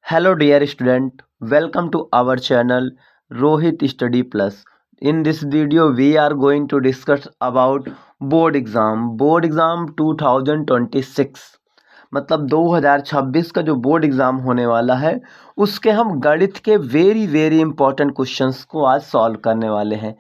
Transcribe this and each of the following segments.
Hello dear student, welcome to our channel Rohit Study Plus. In this video we are going to discuss about board exam 2026 मतलब 2026 का जो board exam होने वाला है उसके हम गणित के वेरी इंपॉर्टेंट क्वेश्चंस को आज सॉल्व करने वाले हैं।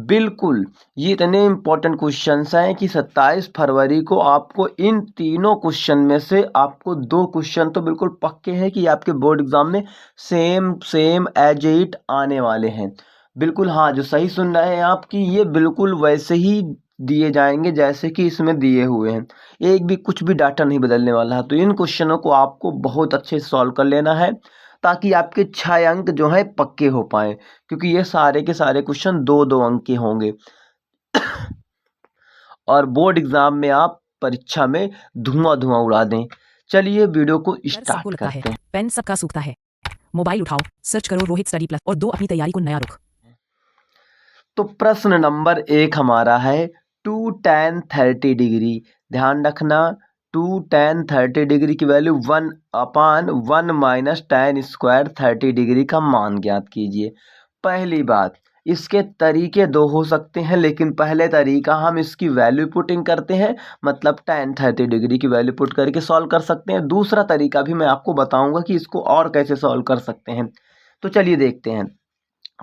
बिल्कुल ये इतने इंपॉर्टेंट क्वेश्चंस हैं कि 27 फरवरी को आपको इन तीनों क्वेश्चन में से आपको 2 क्वेश्चन तो बिल्कुल पक्के हैं कि आपके बोर्ड एग्ज़ाम में सेम एज इट आने वाले हैं। बिल्कुल हाँ, जो सही सुन रहे हैं आप कि ये बिल्कुल वैसे ही दिए जाएंगे जैसे कि इसमें दिए हुए हैं, एक भी कुछ भी डाटा नहीं बदलने वाला है। तो इन क्वेश्चनों को आपको बहुत अच्छे से सॉल्व कर लेना है ताकि आपके 6 अंक जो है पक्के हो पाए, क्योंकि ये सारे के सारे क्वेश्चन 2-2 अंक के होंगे और बोर्ड एग्जाम में आप परीक्षा में धुआं उड़ा दें। चलिए वीडियो को स्टार्ट करते हैं। पेन सबका सूखता है, मोबाइल उठाओ, सर्च करो रोहित स्टडी प्लस और दो अपनी तैयारी को नया रुख। तो प्रश्न नंबर 1 हमारा है 2 tan 30 डिग्री। ध्यान रखना 2 tan 30 डिग्री की value 1/1 minus tan square 30 degree का मान ज्ञात कीजिए। पहली बात, इसके तरीके 2 हो सकते हैं, लेकिन पहले तरीका हम इसकी वैल्यू पुटिंग करते हैं, मतलब tan 30 डिग्री की वैल्यू पुट करके सॉल्व कर सकते हैं। दूसरा तरीका भी मैं आपको बताऊंगा कि इसको और कैसे सॉल्व कर सकते हैं। तो चलिए देखते हैं।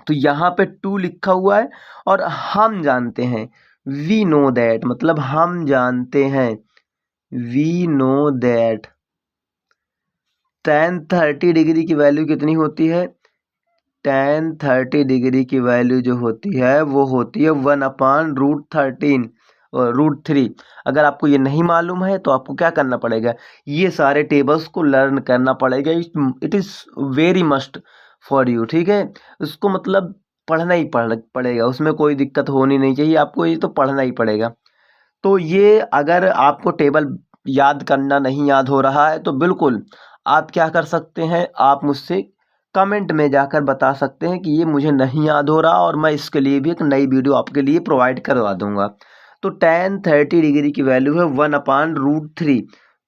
तो यहाँ पे 2 लिखा हुआ है और हम जानते हैं वी नो दैट, मतलब हम जानते हैं we know that tan 30 degree की वैल्यू कितनी होती है। tan 30 डिग्री की वैल्यू जो होती है वो होती है 1/√13 और √3। अगर आपको ये नहीं मालूम है तो आपको क्या करना पड़ेगा, ये सारे टेबल्स को लर्न करना पड़ेगा। It is very must for you, ठीक है। उसको मतलब पढ़ना ही पड़ेगा, उसमें कोई दिक्कत होनी नहीं चाहिए, आपको ये तो पढ़ना ही पड़ेगा। तो ये अगर आपको टेबल याद करना नहीं याद हो रहा है तो बिल्कुल आप क्या कर सकते हैं, आप मुझसे कमेंट में जाकर बता सकते हैं कि ये मुझे नहीं याद हो रहा और मैं इसके लिए भी एक नई वीडियो आपके लिए प्रोवाइड करवा दूंगा। तो tan 30 डिग्री की वैल्यू है 1/√3।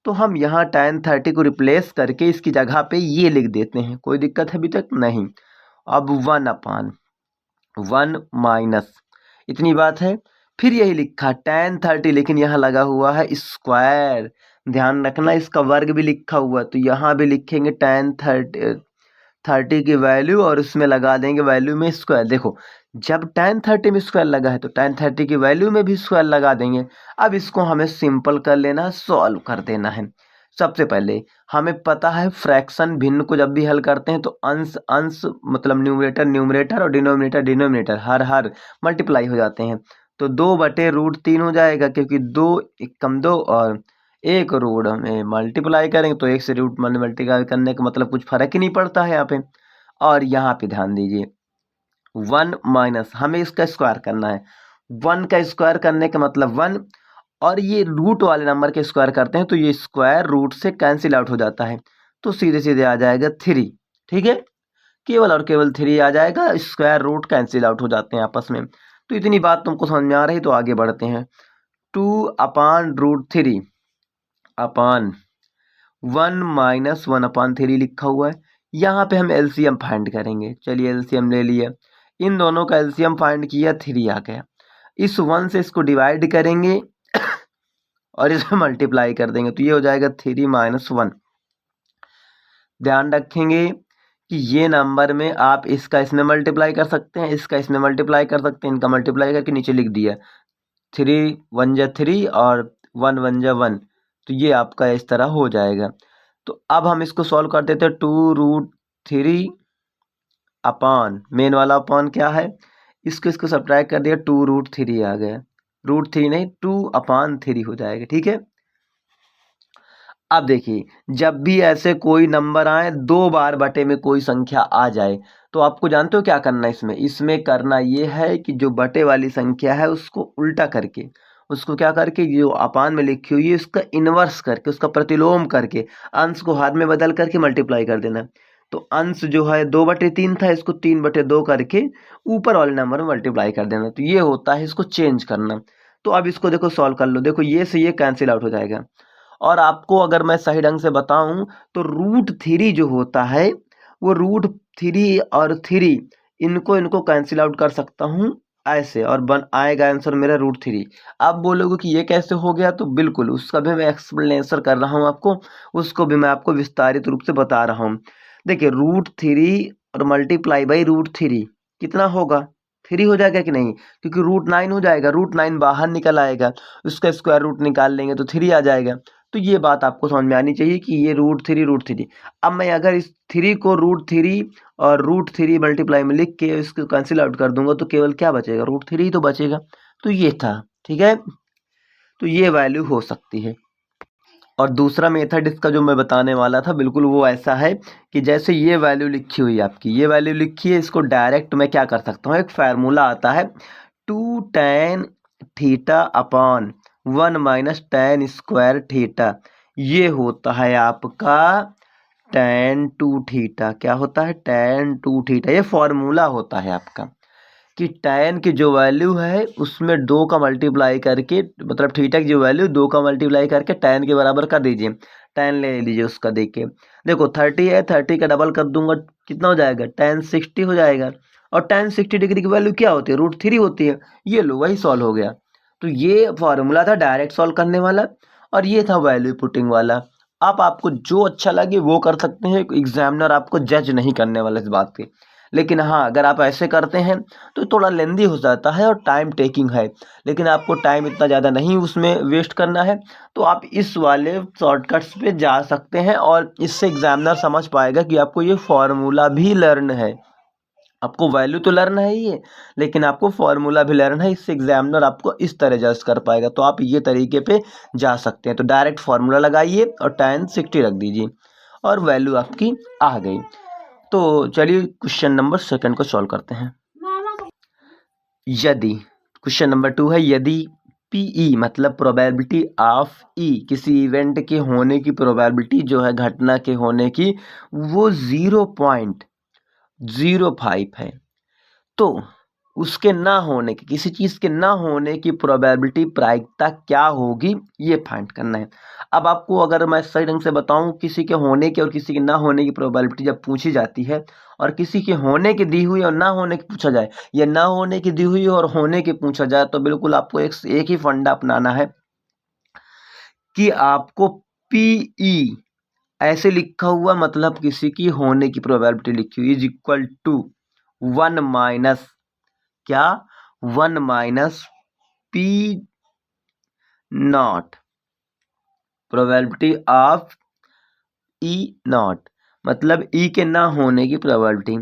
तो हम यहाँ tan 30 को रिप्लेस करके इसकी जगह पे ये लिख देते हैं। कोई दिक्कत है अभी तक नहीं। अब 1/1 माइनस, इतनी बात है। फिर यही लिखा tan 30, लेकिन यहाँ लगा हुआ है स्क्वायर। ध्यान रखना इसका वर्ग भी लिखा हुआ है, तो यहाँ भी लिखेंगे tan 30 की वैल्यू और उसमें लगा देंगे वैल्यू में स्क्वायर। देखो जब tan 30 में स्क्वायर लगा है तो tan 30 की वैल्यू में भी स्क्वायर लगा देंगे। अब इसको हमें सिंपल कर लेना, सॉल्व कर देना है। सबसे पहले हमें पता है फ्रैक्शन भिन्न को जब भी हल करते हैं तो अंश अंश मतलब न्यूमरेटर और डिनोमिनेटर हर मल्टीप्लाई हो जाते हैं। तो 2/√3 हो जाएगा, क्योंकि 2 एकम 2 और 1 रूट में मल्टीप्लाई करेंगे तो 1 से रूट मल्टीप्लाई करने का मतलब कुछ फर्क ही नहीं पड़ता है यहाँ पे। और यहाँ पे ध्यान दीजिए 1 माइनस, हमें इसका स्क्वायर करना है। 1 का स्क्वायर करने का मतलब 1, और ये रूट वाले नंबर के स्क्वायर करते हैं तो ये स्क्वायर रूट से कैंसिल आउट हो जाता है, तो सीधे सीधे आ जाएगा 3। ठीक है, केवल और केवल 3 आ जाएगा, स्क्वायर रूट कैंसिल आउट हो जाते हैं आपस में। तो इतनी बात तुमको समझ में आ रही तो आगे बढ़ते हैं। 2/√3 अपान 1 माइनस 1/3 लिखा हुआ है। यहाँ पे हम एलसीएम फाइंड करेंगे। चलिए एलसीएम ले लिया, इन दोनों का एलसीएम फाइंड किया, 3 आ गया। इस 1 से इसको डिवाइड करेंगे और इसमें मल्टीप्लाई कर देंगे तो ये हो जाएगा 3 - 1। ध्यान रखेंगे कि ये नंबर में आप इसका इसमें मल्टीप्लाई कर सकते हैं, इसका इसमें मल्टीप्लाई कर सकते हैं, इनका मल्टीप्लाई करके नीचे लिख दिया 3 1 जा 3 और 1 1 जा 1, तो ये आपका इस तरह हो जाएगा। तो अब हम इसको सॉल्व कर देते हैं। 2√3 अपान मेन वाला अपान क्या है, इसको सब्ट्रैक्ट कर दिया, 2√3 आ गया। √3 नहीं 2/3 हो जाएगा। ठीक है, अब देखिए जब भी ऐसे कोई नंबर आए 2 बार बटे में कोई संख्या आ जाए तो आपको जानते हो क्या करना है इसमें करना ये है कि जो बटे वाली संख्या है उसको उल्टा करके, उसको क्या करके जो अपान में लिखी हुई है उसका इन्वर्स करके, उसका प्रतिलोम करके अंश को हाथ में बदल करके मल्टीप्लाई कर देना। तो अंश जो है 2/3 था, इसको 3/2 करके ऊपर वाले नंबर में मल्टीप्लाई कर देना। तो ये होता है इसको चेंज करना। तो अब इसको देखो सॉल्व कर लो, देखो ये से ये कैंसिल आउट हो जाएगा। और आपको अगर मैं सही ढंग से बताऊं तो √3 जो होता है वो √3 और 3 इनको कैंसिल आउट कर सकता हूँ ऐसे, और बन आएगा आंसर मेरा √3। आप बोलोगे कि ये कैसे हो गया, तो बिल्कुल उसका भी मैं एक्सप्लेनेशन कर रहा हूँ आपको, उसको भी मैं आपको विस्तारित रूप से बता रहा हूँ। देखिए √3 और मल्टीप्लाई बाई √3 कितना होगा, 3 हो जाएगा कि नहीं, क्योंकि √9 हो जाएगा, √9 बाहर निकल आएगा, उसका स्क्वायर रूट निकाल लेंगे तो 3 आ जाएगा। तो ये बात आपको समझ में आनी चाहिए कि ये √3 अब मैं अगर इस 3 को √3 और √3 मल्टीप्लाई में लिख के इसको कैंसिल आउट कर दूंगा तो केवल क्या बचेगा, √3 तो बचेगा। तो ये था, ठीक है, तो ये वैल्यू हो सकती है। और दूसरा मेथड इसका जो मैं बताने वाला था बिल्कुल वो ऐसा है कि जैसे ये वैल्यू लिखी हुई है आपकी, ये वैल्यू लिखी है, इसको डायरेक्ट मैं क्या कर सकता हूँ, एक फार्मूला आता है 2 tan theta upon 1 minus tan square theta, ये होता है आपका tan 2 थीटा। क्या होता है, tan 2 थीटा, ये फॉर्मूला होता है आपका कि tan की जो वैल्यू है उसमें 2 का मल्टीप्लाई करके, मतलब थीटा की जो वैल्यू 2 का मल्टीप्लाई करके tan के बराबर कर दीजिए, tan ले लीजिए उसका। देखिए देखो 30 है, 30 का डबल कर दूंगा कितना हो जाएगा, tan 60 हो जाएगा। और tan 60 डिग्री की वैल्यू क्या होती है, √3 होती है। ये लो वही सॉल्व हो गया। तो ये फॉर्मूला था डायरेक्ट सॉल्व करने वाला, और ये था वैल्यू पुटिंग वाला। आप आपको जो अच्छा लगे वो कर सकते हैं, एग्जामिनर आपको जज नहीं करने वाला इस बात की। लेकिन हाँ, अगर आप ऐसे करते हैं तो थोड़ा लेंदी हो जाता है और टाइम टेकिंग है, लेकिन आपको टाइम इतना ज़्यादा नहीं उसमें वेस्ट करना है, तो आप इस वाले शॉर्टकट्स पे जा सकते हैं, और इससे एग्जामिनर समझ पाएगा कि आपको ये फॉर्मूला भी लर्न है। आपको वैल्यू तो लर्न है ही है, लेकिन आपको फॉर्मूला भी लर्न है, इससे एग्जामिनर आपको इस तरह जज कर पाएगा। तो आप ये तरीके पे जा सकते हैं। तो डायरेक्ट फॉर्मूला लगाइए और tan 60 रख दीजिए और वैल्यू आपकी आ गई। तो चलिए क्वेश्चन नंबर 2 को सॉल्व करते हैं। यदि क्वेश्चन नंबर 2 है, यदि PE मतलब प्रोबेबिलिटी ऑफ E, किसी इवेंट के होने की प्रोबेबिलिटी जो है, घटना के होने की, वो 0.05 है, तो उसके ना होने की, किसी चीज़ के ना होने की प्रोबेबिलिटी प्रायिकता क्या होगी, ये फाइंड करना है। अब आपको अगर मैं सही ढंग से बताऊं, किसी के होने की और किसी के ना होने की प्रोबेबिलिटी जब पूछी जाती है, और किसी के होने की दी हुई और ना होने की पूछा जाए, या ना होने की दी हुई और होने की पूछा जाए, तो बिल्कुल आपको एक ही फंडा अपनाना है कि आपको PE ऐसे लिखा हुआ, मतलब किसी की होने की प्रोबेबिलिटी लिखी हुई, इज इक्वल टू 1 माइनस क्या, 1 minus P0 probability of E0, मतलब E के ना होने की प्रोबेबिलिटी।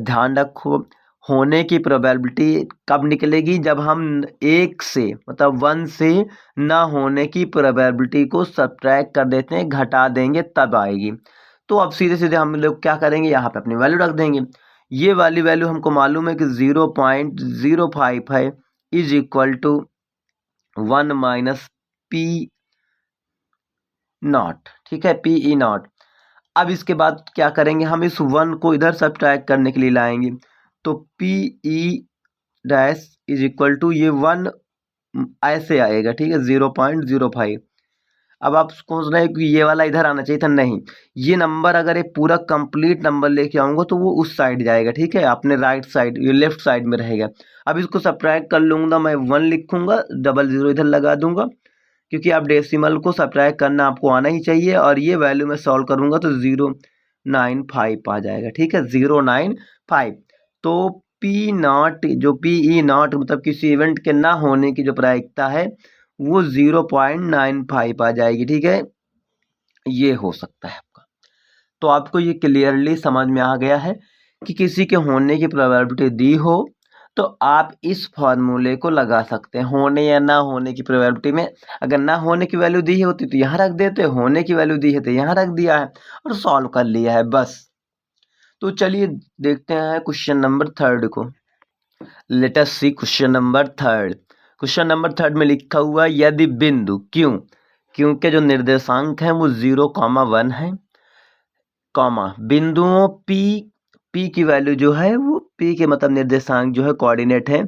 ध्यान रखो, होने की प्रोबेबिलिटी कब निकलेगी, जब हम 1 से, मतलब 1 से ना होने की प्रोबेबिलिटी को सब्ट्रैक्ट कर देते हैं, घटा देंगे, तब आएगी। तो अब सीधे सीधे हम लोग क्या करेंगे, यहाँ पे अपनी वैल्यू रख देंगे। ये वाली वैल्यू हमको मालूम है कि 0.05 है, is equal to 1 minus P0, ठीक है, PE0। अब इसके बाद क्या करेंगे, हम इस 1 को इधर सब्ट्रैक्ट करने के लिए लाएंगे, तो PE dash is equal to ये 1 ऐसे आएगा, ठीक है, 0.05। अब आप सोच रहे हैं कि ये वाला इधर आना चाहिए था, नहीं, ये नंबर अगर एक पूरा कंप्लीट नंबर लेके आऊँगा तो वो उस साइड जाएगा, ठीक है, अपने राइट साइड, ये लेफ्ट साइड में रहेगा। अब इसको सब्ट्रैक्ट कर लूँगा, मैं 1 लिखूँगा, 00 इधर लगा दूंगा, क्योंकि आप डेसिमल को सब्ट्रैक्ट करना आपको आना ही चाहिए, और ये वैल्यू मैं सॉल्व करूँगा तो 0.95 आ जाएगा, ठीक है, 0.95। तो P0 जो PE0 मतलब किसी इवेंट के ना होने की जो प्रायिकता है, वो 0.95 आ जाएगी, ठीक है, ये हो सकता है आपका। तो आपको ये क्लियरली समझ में आ गया है कि किसी के होने की प्रोबेबिलिटी दी हो तो आप इस फॉर्मूले को लगा सकते हैं, होने या ना होने की प्रोबेबिलिटी में। अगर ना होने की वैल्यू दी होती तो यहाँ रख देते, होने की वैल्यू दी है तो यहाँ रख दिया है और सॉल्व कर लिया है, बस। तो चलिए देखते हैं क्वेश्चन नंबर 3 को। लेट अस सी क्वेश्चन नंबर 3। क्वेश्चन नंबर 3 में लिखा हुआ, यदि बिंदु क्यों के जो निर्देशांक हैं वो 0,1 है, बिंदुओं P की वैल्यू जो है, वो P के मतलब निर्देशांक जो है, कोऑर्डिनेट है,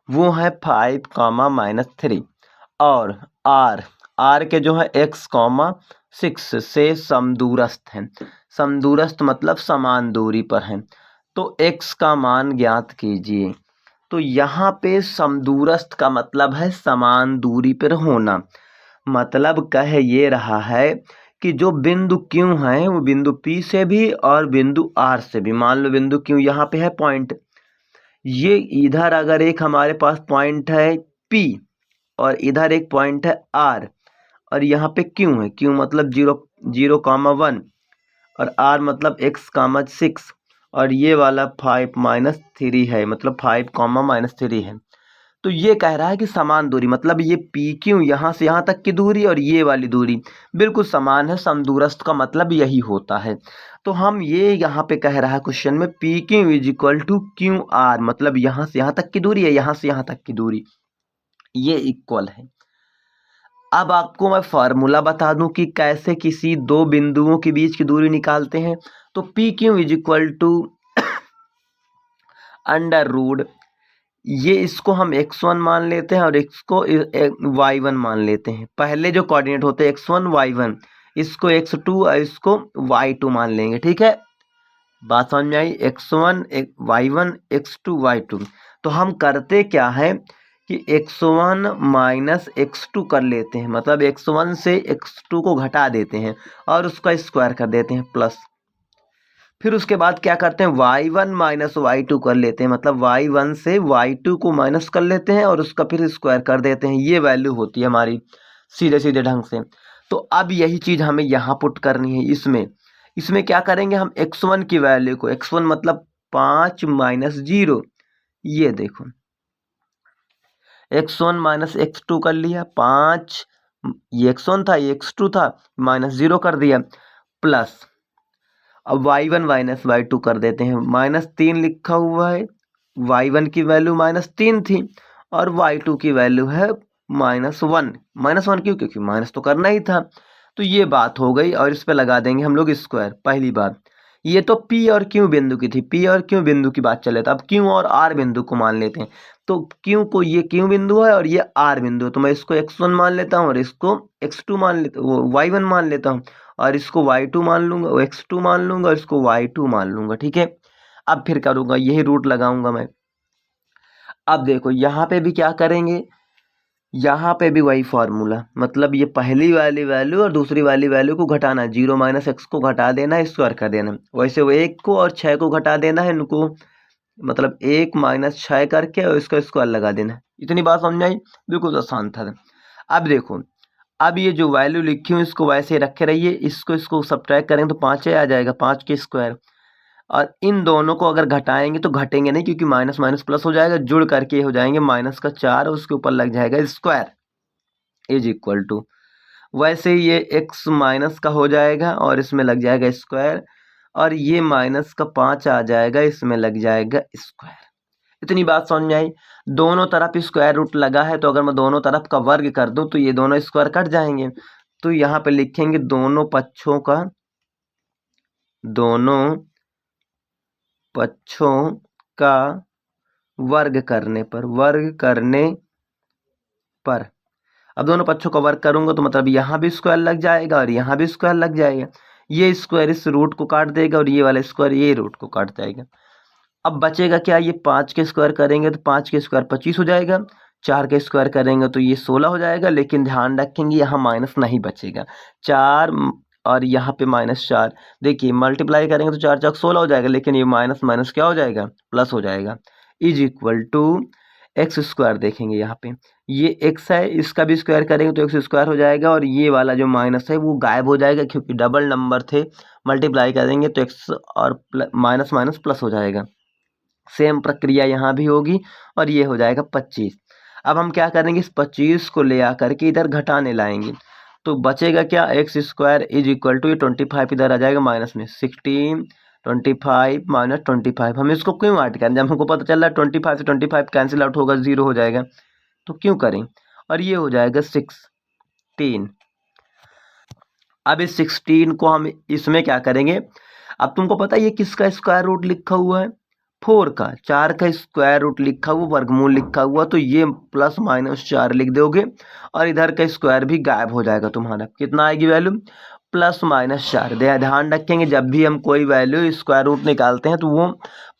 वो है 5, -3, और R के जो है x, 6 से समदूरस्थ हैं। समदूरस्थ मतलब समान दूरी पर हैं। तो x का मान ज्ञात कीजिए। तो यहाँ पे समदूरस्थ का मतलब है समान दूरी पर होना। मतलब कह ये रहा है कि जो बिंदु Q है वो बिंदु P से भी और बिंदु R से भी, मान लो बिंदु Q यहाँ पे है पॉइंट, ये इधर अगर एक हमारे पास पॉइंट है P और इधर एक पॉइंट है R और यहाँ पे Q है, Q मतलब 0,1 और R मतलब x,6 और ये वाला 5-3 है, मतलब 5,-3 है। तो ये कह रहा है कि समान दूरी, मतलब ये PQ यहाँ से यहाँ तक की दूरी और ये वाली दूरी बिल्कुल समान है। समदूरस्थ का मतलब यही होता है। तो हम ये यहाँ पे कह रहा है क्वेश्चन में PQ = QR, मतलब यहाँ से यहाँ तक की दूरी है, यहाँ से यहाँ तक की दूरी ये इक्वल है। अब आपको मैं फार्मूला बता दूं कि कैसे किसी दो बिंदुओं के बीच की दूरी निकालते हैं। तो PQ = √, ये इसको हम x1 मान लेते हैं और इसको y1 मान लेते हैं। पहले जो कोऑर्डिनेट होते हैं x1 y1, इसको x2 और इसको y2 मान लेंगे। ठीक है, बात समझ में आई? x1 y1 x2 y2। तो हम करते क्या है कि x1 माइनस x2 कर लेते हैं, मतलब x1 से x2 को घटा देते हैं और उसका स्क्वायर कर देते हैं प्लस। फिर उसके बाद क्या करते हैं, y1 माइनस y2 कर लेते हैं, मतलब y1 से y2 को माइनस कर लेते हैं और उसका फिर स्क्वायर कर देते हैं। ये वैल्यू होती है हमारी सीधे सीधे ढंग से। तो अब यही चीज़ हमें यहाँ पुट करनी है। इसमें क्या करेंगे हम, x1 की वैल्यू को, x1 मतलब 5 - 0, ये देखो x1 माइनस x2 कर लिया, 5 ये x1 था ये x2 था, -0 कर दिया प्लस, अब y1 माइनस y2 कर देते हैं, -3 लिखा हुआ है, y1 की वैल्यू -3 थी और y2 की वैल्यू है -1 क्यों, क्योंकि माइनस तो करना ही था। तो ये बात हो गई और इस पे लगा देंगे हम लोग स्क्वायर। पहली बात, ये तो P और Q बिंदु की थी, P और Q बिंदु की बात चले, तो अब Q और R बिंदु को मान लेते हैं। तो Q को, ये Q बिंदु है और ये R बिंदु है, तो मैं इसको x1 मान लेता हूँ और इसको x2 मान लेता हूँ, y1 मान लेता हूँ और इसको y2 मान लूंगा, x2 मान लूंगा और इसको y2 मान लूंगा। ठीक है, अब फिर करूंगा, यही रूट लगाऊंगा मैं। अब देखो यहाँ पे भी क्या करेंगे, यहाँ पे भी वही फार्मूला, मतलब ये पहली वाली वैल्यू और दूसरी वाली वैल्यू को घटाना, 0 - x को घटा देना है, स्क्वायर कर देना। वैसे वो 1 को और 6 को घटा देना है इनको, मतलब 1 - 6 करके और इसका स्क्वायर लगा देना है। इतनी बात समझ आई, बिल्कुल आसान था। अब देखो, अब ये जो वैल्यू लिखी हूँ इसको वैसे ही रखे रहिए, इसको सब्ट्रैक्ट करेंगे तो 5 आ जाएगा, 5 के स्क्वायर, और इन दोनों को अगर घटाएंगे तो घटेंगे नहीं, क्योंकि माइनस माइनस प्लस हो जाएगा, जुड़ करके हो जाएंगे -4, उसके ऊपर लग जाएगा स्क्वायर = वैसे ही ये x माइनस का हो जाएगा और इसमें लग जाएगा स्क्वायर, और ये -5 आ जाएगा, इसमें लग जाएगा स्क्वायर। इतनी बात समझ में आई। दोनों तरफ स्क्वायर रूट लगा है, तो अगर मैं दोनों तरफ का वर्ग कर दूं तो ये दोनों स्क्वायर कट जाएंगे। तो यहाँ पे लिखेंगे दोनों पक्षों का वर्ग करने पर, अब दोनों पक्षों का वर्ग करूंगा तो मतलब यहाँ भी स्क्वायर लग जाएगा और यहाँ भी स्क्वायर लग जाएगा। ये स्क्वायर इस रूट को काट देगा और ये वाला स्क्वायर ये रूट को काट जाएगा। अब बचेगा क्या, ये 5 के स्क्वायर करेंगे तो 5 के स्क्वायर 25 हो जाएगा, 4 के स्क्वायर करेंगे तो ये 16 हो जाएगा, लेकिन ध्यान रखेंगे यहाँ माइनस नहीं बचेगा, 4 और यहाँ पे -4, देखिए मल्टीप्लाई करेंगे तो 4 × 16 हो जाएगा, लेकिन ये माइनस माइनस क्या हो जाएगा, प्लस हो जाएगा, = x²। देखेंगे यहाँ पे ये x है, इसका भी स्क्वायर करेंगे तो x² हो जाएगा, और ये वाला जो माइनस है वो गायब हो जाएगा, क्योंकि डबल नंबर थे, मल्टीप्लाई करेंगे तो x और माइनस माइनस प्लस हो जाएगा। सेम प्रक्रिया यहाँ भी होगी और ये हो जाएगा 25। अब हम क्या करेंगे, इस 25 को ले आकर के इधर घटाने लाएंगे, तो बचेगा क्या, x² = 25, इधर आ जाएगा माइनस में 16, 25 - 25। हम इसको क्यों ऐड करें, जब हमको पता चल रहा है 25 से 25 कैंसिल आउट होगा, 0 हो जाएगा, तो क्यों करें, और ये हो जाएगा 16। अब इस 16 को हम इसमें क्या करेंगे, अब तुमको पता है ये किसका स्क्वायर रूट लिखा हुआ है, 4 का, 4 का स्क्वायर रूट लिखा हुआ, वर्गमूल लिखा हुआ, तो ये +- 4 लिख दोगे और इधर का स्क्वायर भी गायब हो जाएगा तुम्हारा। कितना आएगी वैल्यू, +-4। ध्यान रखेंगे जब भी हम कोई वैल्यू स्क्वायर रूट निकालते हैं तो वो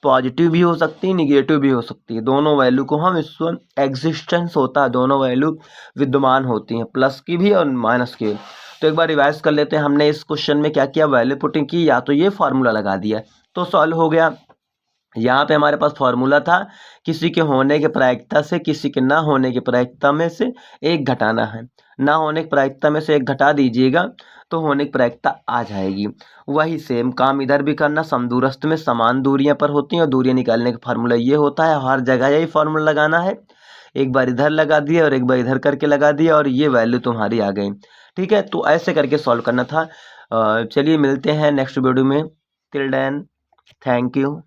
पॉजिटिव भी हो सकती है, निगेटिव भी हो सकती है। दोनों वैल्यू को हम इसमें एग्जिस्टेंस होता है, दोनों वैल्यू विद्यमान होती हैं, प्लस की भी और माइनस की भी। तो एक बार रिवाइज कर लेते हैं। हमने इस क्वेश्चन में क्या किया, वैल्यू पुटिंग की, या तो ये फार्मूला लगा दिया तो सॉल्व हो गया। यहाँ पे हमारे पास फॉर्मूला था, किसी के होने के प्रायिकता से किसी के ना होने की प्रायिकता में से एक घटाना है। ना होने की प्रायिकता में से एक घटा दीजिएगा तो होने की प्रायिकता आ जाएगी। वही सेम काम इधर भी करना, समदूरस्थ में समान दूरियां पर होती हैं और दूरियां निकालने का फार्मूला ये होता है, हर जगह यही फार्मूला लगाना है। एक बार इधर लगा दिया और एक बार इधर करके लगा दिया और ये वैल्यू तुम्हारी आ गई। ठीक है, तो ऐसे करके सॉल्व करना था। चलिए मिलते हैं नेक्स्ट वीडियो में। Till then thank you.